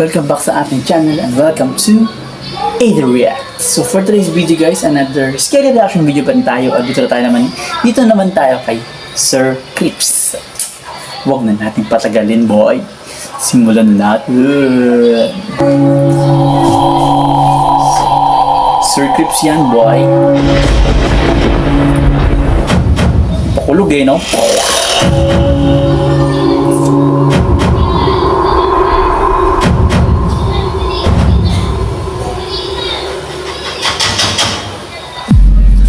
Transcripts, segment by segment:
Welcome back sa ating channel and welcome to Ada React. So for today's video guys, another scary reaction video pa rin tayo. At dito naman tayo kay Sir Crips. Huwag na natin patagalin boy. Simulan na natin. Sir Crips yan boy. Pakulog no?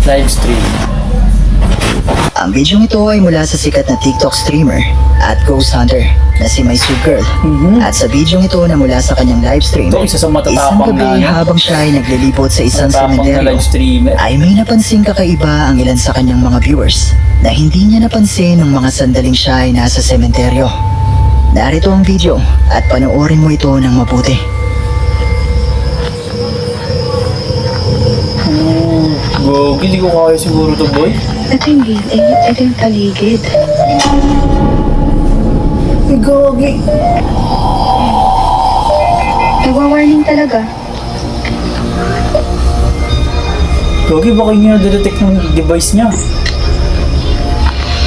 Live stream. Ang video ito ay mula sa sikat na TikTok streamer at ghost hunter na si My Sweet Girl. At sa video ito na mula sa kanyang live stream, Ito isa sa isang matatapang gabi na habang siya ay naglilibot sa isang matatapang na sementeryo, live streamer. ay may napansing kakaiba ang ilan sa kanyang mga viewers na hindi niya napansin nung mga sandaling siya ay nasa sementeryo. Narito ang video at panoorin mo ito ng mabuti. Gogi, di ko kaya siguro to boy. Ito yung paligid. Gogi. Nagwa-warning talaga. Gogi, baka hindi na-detect ng device niya.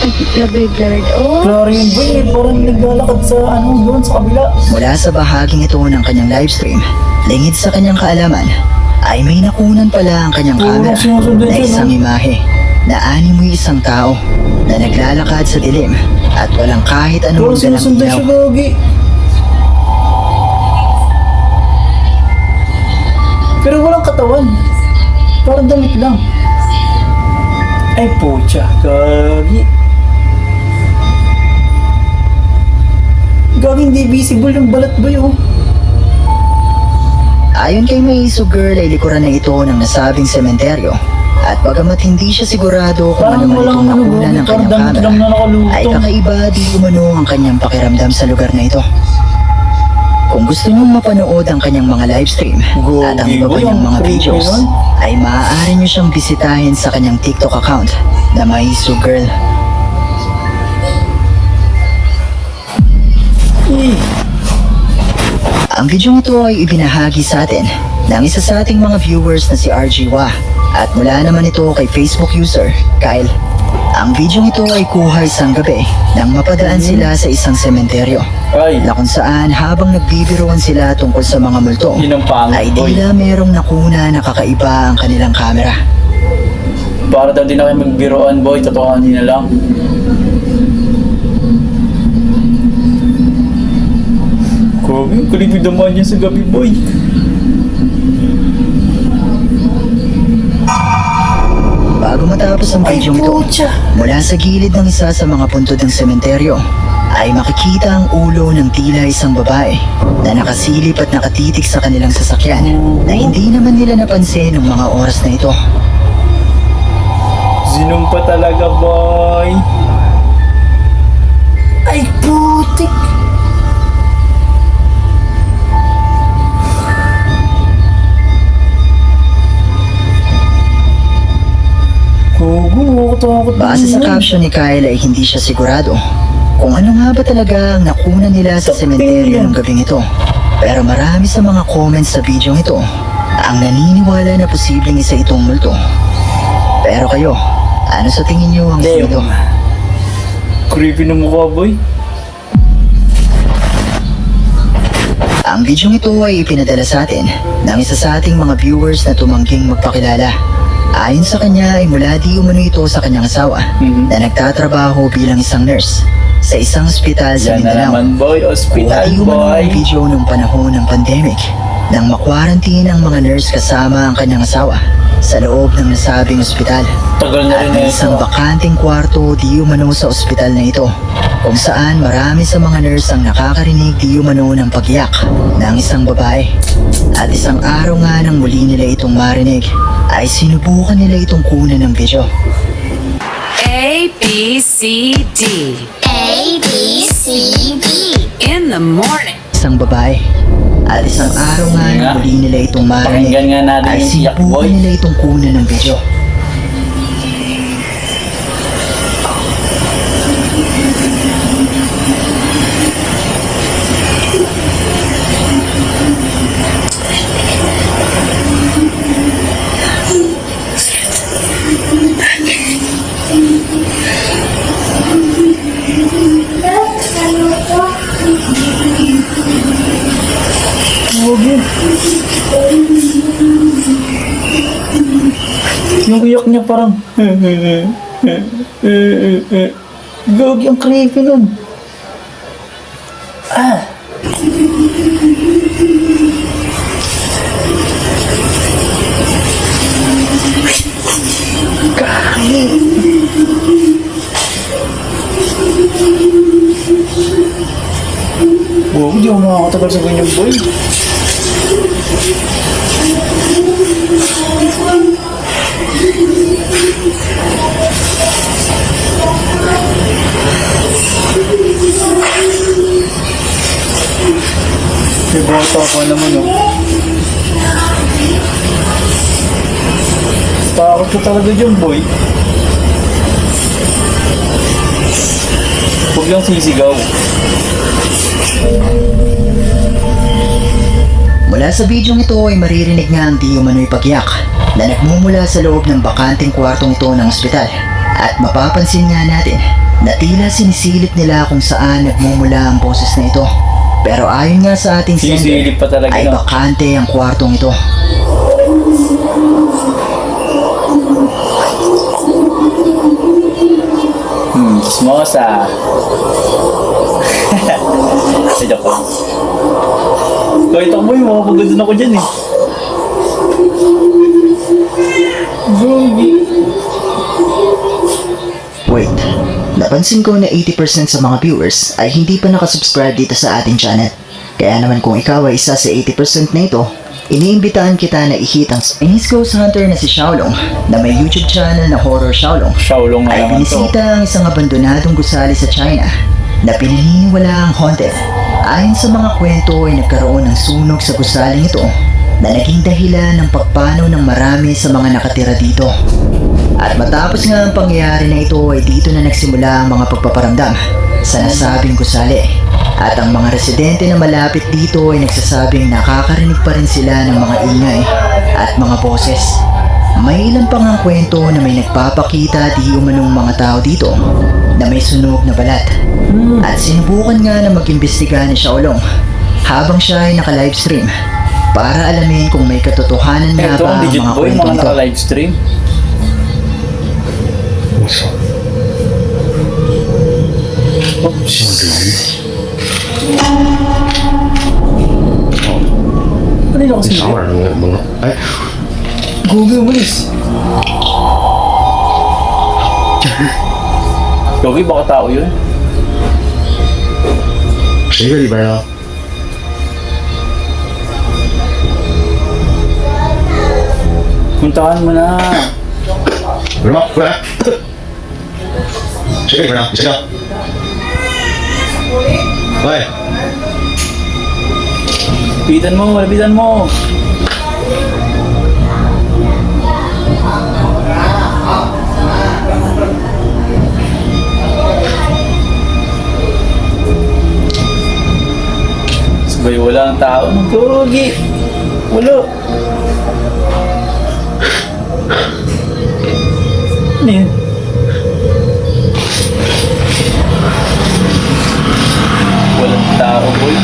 Nag-blurred. Oh, Klaro yun boy, parang naglalakad sa doon sa kabila. Mula sa bahaging ito ng kanyang livestream, lingid sa kanyang kaalaman, ay may nakunan pala ang kanyang camera sinusundan na siya, isang no? imahe na animoy isang tao na naglalakad sa dilim at walang kahit Parang anong dalang sinusundan ilaw. siya Gogi. Pero walang katawan. Parang damit lang. Ay pucha, Gogi. Gogi, hindi visible yung balat ba yun? Ayon kay May Sweet Girl ay likuran na ito ng nasabing sementeryo at bagamat hindi siya sigurado kung Parang ano man walang itong nakunan Gogi, ng parang kanyang damit lang na camera, ay nakalutong. kakaiba di umano ang kanyang pakiramdam sa lugar na ito. Kung gusto niyong mapanood ang kanyang mga livestream at ang iba pa niyang mga videos, ay maaari niyo siyang bisitahin sa kanyang TikTok account na My Sweet Girl. Ang video ito ay ibinahagi sa atin ng isa sa ating mga viewers na si RG Wa at mula naman ito kay Facebook user Kyle. Ang video ito ay kuha isang gabi nang mapadaan sila sa isang sementeryo Ay, na kung saan habang nagbibiruan sila tungkol sa mga multo yun ang ay pangit boy. tila merong nakuna na kakaiba ang kanilang camera. Para daw din na kayo magbiroan boy, totohanin na lang. Gogi, kulipid naman yan sa gabi boy. Bago matapos ang video ito, mula sa gilid ng isa sa mga puntod ng sementeryo, ay makikita ang ulo ng tila isang babae na nakasilip at nakatitig sa kanilang sasakyan na hindi naman nila napansin ng mga oras na ito. Sinumpa talaga boy. Ay putik. Gogo, takot Base sa caption ni Kyle ay hindi siya sigurado kung ano nga ba talaga ang nakuna nila sa sementeryo ng gabing ito. Pero marami sa mga comments sa video ito ang naniniwala na posibleng isa itong multo. Pero kayo, ano sa tingin niyo ang isa ito? Creepy na mukha boy. Ang video ito ay ipinadala sa atin ng isa sa ating mga viewers na tumangging magpakilala. Ayon sa kanya ay mula di umano ito sa kanyang asawa na nagtatrabaho bilang isang nurse sa isang ospital sa Yan na Mindanao. naman boy, hospital Kuha di umano boy. ang video nung panahon ng pandemic nang makwarantin ang mga nurse kasama ang kanyang asawa sa loob ng nasabing ospital. Tagal na At rin may ito. isang bakanting kwarto di umano sa ospital na ito kung saan marami sa mga nurse ang nakakarinig di umano ng pagyak ng isang babae. At isang araw nga nang muli nila itong marinig ay sinubukan nila itong kunan ng video. A, B, C, D. A, B, C, D. In the morning. Isang babae. At isang araw nga Nga. nang muli nila itong marinig Pakinggan nga natin ay yung tiyak, sinubukan boy. nila itong kunan ng video. Gogi. Yung iyak niya parang... Gogi, ang creepy nun. Ah! Wow, hindi ako makakatagal sa ganyan, boy. May bata ko naman, oh. Takot ko talaga dyan, boy. Huwag lang sisigaw. Mula sa bidyong ito ay maririnig nga ang di umano'y pagyak na nagmumula sa loob ng bakanteng kwartong ito ng ospital. At mapapansin nga natin na tila sinisilip nila kung saan nagmumula ang boses na ito. Pero ayon nga sa ating Sinisilip pa talaga, ay no? bakante ang kwartong ito. Chismosa. Sa joke lang. Kahit ako boy, makapagandun ako dyan eh. Gogi. Wait, napansin ko na 80% sa mga viewers ay hindi pa nakasubscribe dito sa ating channel. Kaya naman kung ikaw ay isa sa 80% na ito, iniimbitahan kita na i-hit ang Chinese Ghost Hunter na si Xiaolong na may YouTube channel na Horror Xiaolong. Xiaolong na Ay naman to. binisita ang isang abandonadong gusali sa China na pinaniniwalaang haunted. Ayon sa mga kwento ay nagkaroon ng sunog sa gusaling ito na naging dahilan ng pagpanaw ng marami sa mga nakatira dito. At matapos nga ang pangyayari na ito ay dito na nagsimula ang mga pagpaparamdam sa nasabing gusali. At ang mga residente na malapit dito ay nagsasabing nakakarinig pa rin sila ng mga ingay at mga boses. May ilan pang ang kwento na may nagpapakita di umanong mga tao dito na may sunog na balat. At sinubukan nga na mag-imbestiga ni Xiaolong habang siya ay naka-livestream para alamin kung may katotohanan nga Ito ba ang ang legit mga boy, kwento mga nito. naka-livestream. Oops. Kanina kasi 啥玩意儿？我懵了。哎， Gogi, umalis. Gogi, baka tao yun? 谁在里边啊？ Puntahan mo na. 有人吗？过来！谁在里边啊？你谁啊？喂， Lapitan mo, lapitan mo. Sabay wala ang tao. Gogi. Wala. Ano yun? Walang tao, boy.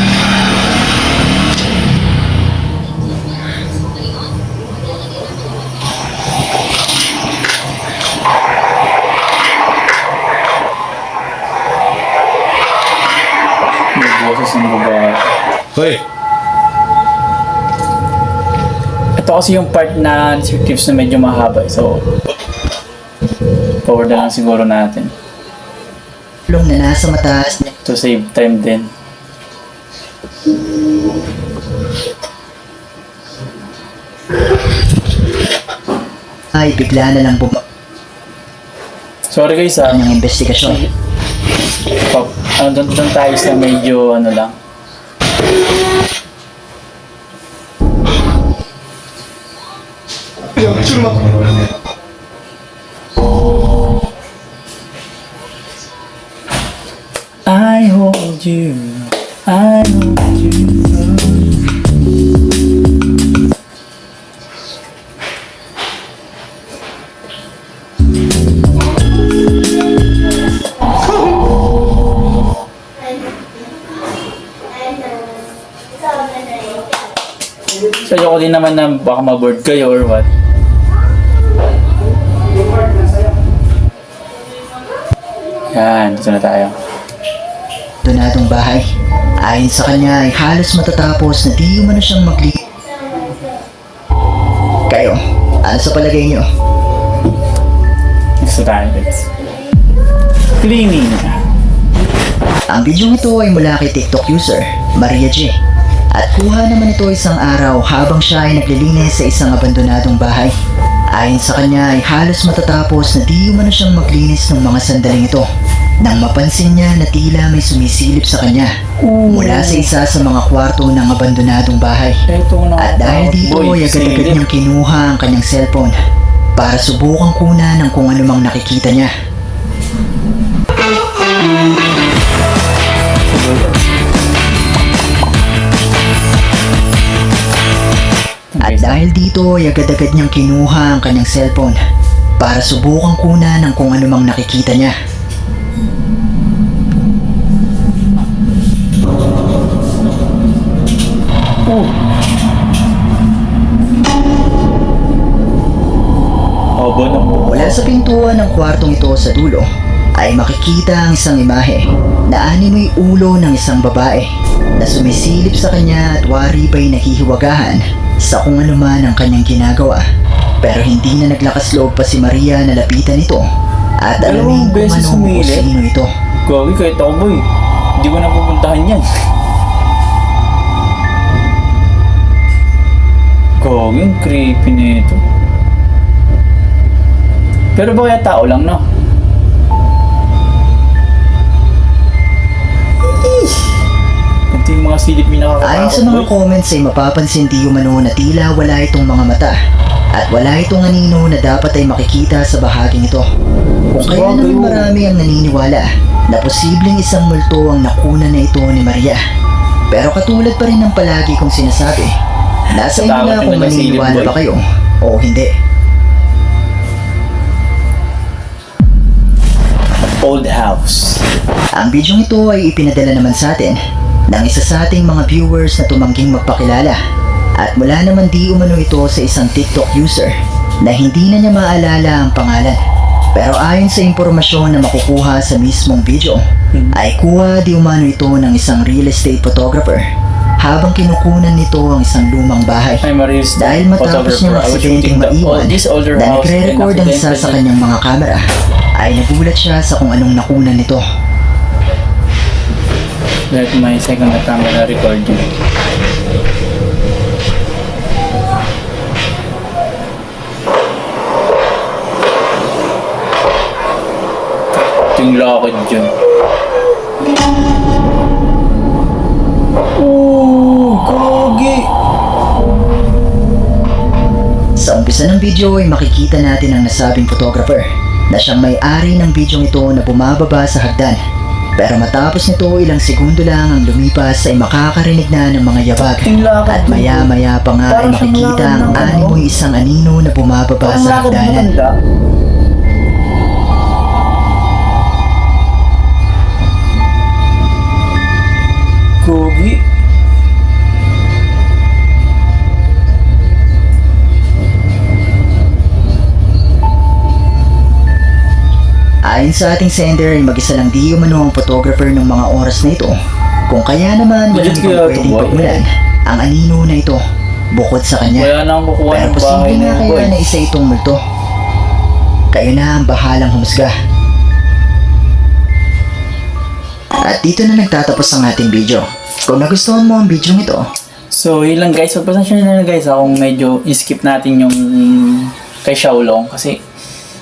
May boses ng babae. 喂， Ito kasi yung part na descriptives na medyo mahaba. So, forward na lang siguro natin. Xiaolong na nasa mataas na To save time din. ay bigla na lang Sorry guys ha. ng investigasyon. Doon tayo sa medyo ano lang. I hold you, I hold you. So, ayoko din naman na baka ma-board kayo or what. Yan, dito na tayo. Abandonadong bahay. Ayon sa kanya ay halos matatapos na di umano siyang Kayo, ano sa palagay niyo? Dito tayo, guys. Cleaning. Ang video ito ay mula kay TikTok user, Maria J. At kuha naman ito isang araw habang siya ay naglilinis sa isang abandonadong bahay. Ayon sa kanya ay halos matatapos na di umano siyang maglinis ng mga sandaling ito. Nang mapansin niya na tila may sumisilip sa kanya mula sa isa sa mga kwarto ng abandonadong bahay. At dahil dito ay agad-agad niyang kinuha ang kanyang cellphone para subukan kunan ng kung anumang nakikita niya. At dahil dito ay agad-agad niyang kinuha ang kanyang cellphone para subukan kunan ng kung anumang nakikita niya. Obo na. Mula sa pintuan ng kwartong ito sa dulo ay makikita ang isang imahe na animoy ulo ng isang babae na sumisilip sa kanya at wari ba'y nahihiwagahan sa kung ano man ang kanyang ginagawa. Pero hindi na naglakas loob pa si Maria na lapitan ito at alamin kung ano o sino ito. Gagi, kahit ako boy. Hindi ko na pupuntahan yan. Gagi, ang creepy nito. Pero ba kaya tao lang, no? Ito yung mga silip may nakakatakot. Ayon sa mga boy. comments ay mapapansin di umano na tila wala itong mga mata at wala itong anino na dapat ay makikita sa bahaging ito. Kung kaya naman marami ang naniniwala na posibleng isang multo ang nakuna na ito ni Maria. Pero katulad pa rin ng palagi kong sinasabi, nasa inyo na kung maniniwala ba kayo o hindi. Old house. Ang bidyong ito ay ipinadala naman sa atin ng isa sa ating mga viewers na tumangging magpakilala. At mula naman di umano ito sa isang TikTok user na hindi na niya maalala ang pangalan. Pero ayon sa impormasyon na makukuha sa mismong video, ay kuha di umano ito ng isang real estate photographer habang kinukunan nito ang isang lumang bahay. I'm a real estate Dahil matapos photographer. niyang I was aksidenteng shooting maiwan this older na house nagre-record and ang isa sa kanyang mga kamera, ay nagulat siya sa kung anong nakunan nito. Let my second camera record you. Ito yung lakad dyan. Oh, gogi! Sa umpisa ng video ay makikita natin ang nasabing photographer na siyang may-ari ng bidyong ito na bumababa sa hagdan. Pero matapos nito ilang segundo lang ang lumipas ay makakarinig na ng mga yabag. At maya-maya pa nga ay makikita ang animoy isang anino na bumababa sa hagdanan. Gogi! Ayon sa ating sender ay mag-isa lang di umano ang photographer ng mga oras na ito. Kung kaya naman walang Legit ibang kaya ito, pwedeng boy. pagmulan ang anino na ito bukod sa kanya. Wala na akong kukuha Pero ng bahay posible na nga yun, boy. kaya na isa itong multo. Kayo na ang bahalang humusga. At dito na nagtatapos ang ating video. Kung nagustuhan mo ang video ito, So, yun lang guys. Pagpasensya na lang guys kung medyo skip natin yung kay Xiaolong. Kasi,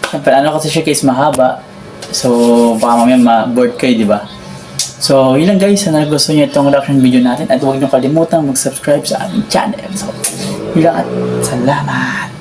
siyempre, ano kasi siya case mahaba. So, baka mamaya ma-board kayo, di ba? So, yun lang guys. Sana gusto niyo itong reaction video natin. At huwag niyo kalimutan mag-subscribe sa aming channel. So, yun lang at salamat!